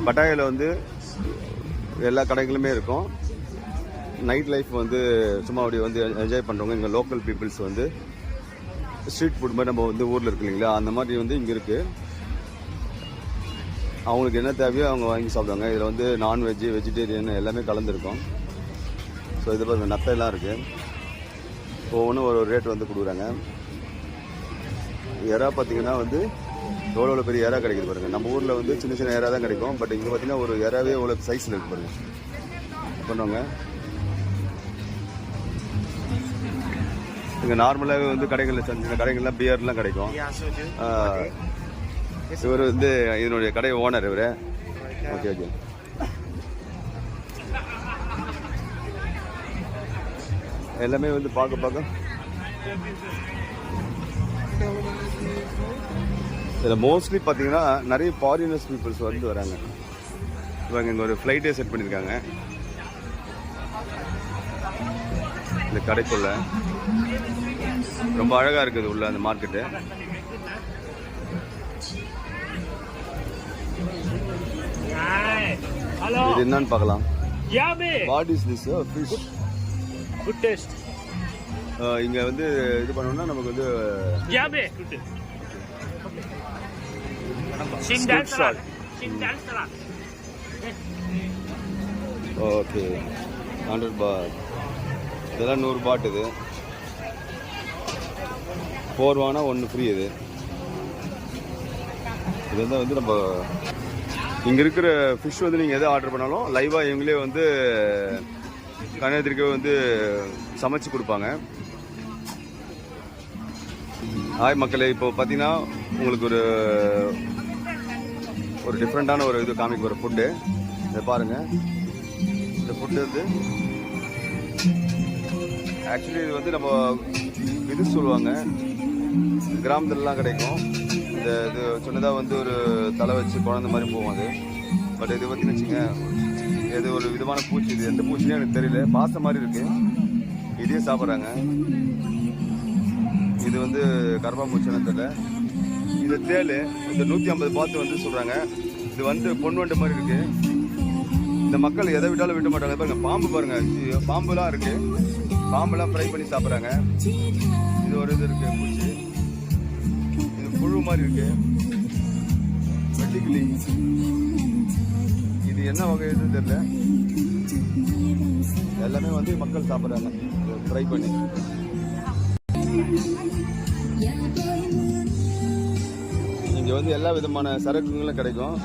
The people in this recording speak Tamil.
பட்டாயாவில் வந்து எல்லா கடைகளுமே இருக்கும். நைட் லைஃப் வந்து சும்மா அப்படி வந்து என்ஜாய் பண்ணுறவங்க இங்கே லோக்கல் பீப்புள்ஸ் வந்து ஸ்ட்ரீட் ஃபுட் மாதிரி நம்ம வந்து ஊரில் இருக்கு இல்லைங்களா, அந்த மாதிரி வந்து இங்கே இருக்குது. அவங்களுக்கு என்ன தேவையோ அவங்க வாங்கி சாப்பிடுவாங்க. இதில் வந்து நான்வெஜ்ஜு வெஜிடேரியன் எல்லாமே கலந்துருக்கும். ஸோ இது பாருங்கள் நத்தையெல்லாம் இருக்குது. ஒவ்வொன்றும் ஒரு ரேட் வந்து கொடுக்குறாங்க. எறா பார்த்தீங்கன்னா வந்து எவ்வளோ பெரிய எறா கிடைக்குது பாருங்கள். நம்ம ஊரில் வந்து சின்ன சின்ன எறா தான் கிடைக்கும். பட் இங்கே பார்த்தீங்கன்னா ஒரு எறாவே எவ்வளோ சைஸில் இருக்குது பாருங்கள். பண்ணுவாங்க இங்கே நார்மலாகவே வந்து கடைகளில் சின்ன கடைகள்லாம் பியர்லாம் கிடைக்கும். இவர் வந்து இதனுடைய கடை ஓனர் இவர். Okay okay. எல்லாமே வந்து பார்க்க இதில் மோஸ்ட்லி பார்த்தீங்கன்னா நிறைய ஃபாரினர்ஸ் பீப்புள்ஸ் வந்து வராங்க. இவங்க இங்கே ஒரு ஃப்ளைட்டே செட் பண்ணியிருக்காங்க இந்த கடைக்குள்ள. ரொம்ப அழகாக இருக்குது உள்ள அந்த மார்க்கெட்டு. இது என்னன்னு பார்க்கலாம். What is this fish? Good taste. இங்க வந்து இது பண்ணோம்னா நமக்கு வந்து ஓகே 100 பாட். இதெல்லாம் 100 பாட். இது 4 வாங்கினா 1 ஃப்ரீ. இது வந்து நம்ம இங்கே இருக்கிற ஃபிஷ் வந்து நீங்கள் எதை ஆர்டர் பண்ணாலும் லைவாக இவங்களே வந்து கன்னியாகுமரிக்கு வந்து சமைச்சு கொடுப்பாங்க. ஹாய் மக்களே, இப்போ பார்த்தீங்கன்னா உங்களுக்கு ஒரு டிஃப்ரெண்ட்டான ஒரு இது காமிக்க ஒரு ஃபுட்டு. இதை பாருங்கள். இந்த ஃபுட்டு வந்து ஆக்சுவலி இது வந்து நம்ம இது சொல்லுவாங்க, கிராமத்துலலாம் கிடைக்கும். இது சின்னதாக வந்து ஒரு தலை வச்சு குழந்த மாதிரி போகும் அது. பட் இது பற்றி வச்சுங்க, இது ஒரு விதமான பூச்சி. இது எந்த பூச்சினே எனக்கு தெரியல, பாசம் மாதிரி இருக்கு. இதையும் சாப்பிட்றாங்க. இது வந்து கரப்பாம்பூச்சின்னு தெரியல. இது தேள். இந்த 150 பாத்து வந்து சொல்கிறாங்க. இது வந்து பொன்வண்டு மாதிரி இருக்கு. இந்த மக்கள் எதை விட்டாலும் விட மாட்டாங்க. பாருங்க பாம்பு, பாருங்க பாம்புலாம் இருக்கு. பாம்புலாம் ஃப்ரை பண்ணி சாப்பிட்றாங்க. இது ஒரு இது இருக்கு பூச்சி. இது புழு மாதிரி இருக்கு. வெட்டிக்கிளி. இது என்ன வகை எதுன்னு தெரியல. எல்லாமே வந்து மக்கள் சாப்பிட்றாங்க ஃப்ரை பண்ணி. இங்கே வந்து எல்லா விதமான சரக்குகளும் கிடைக்கும்.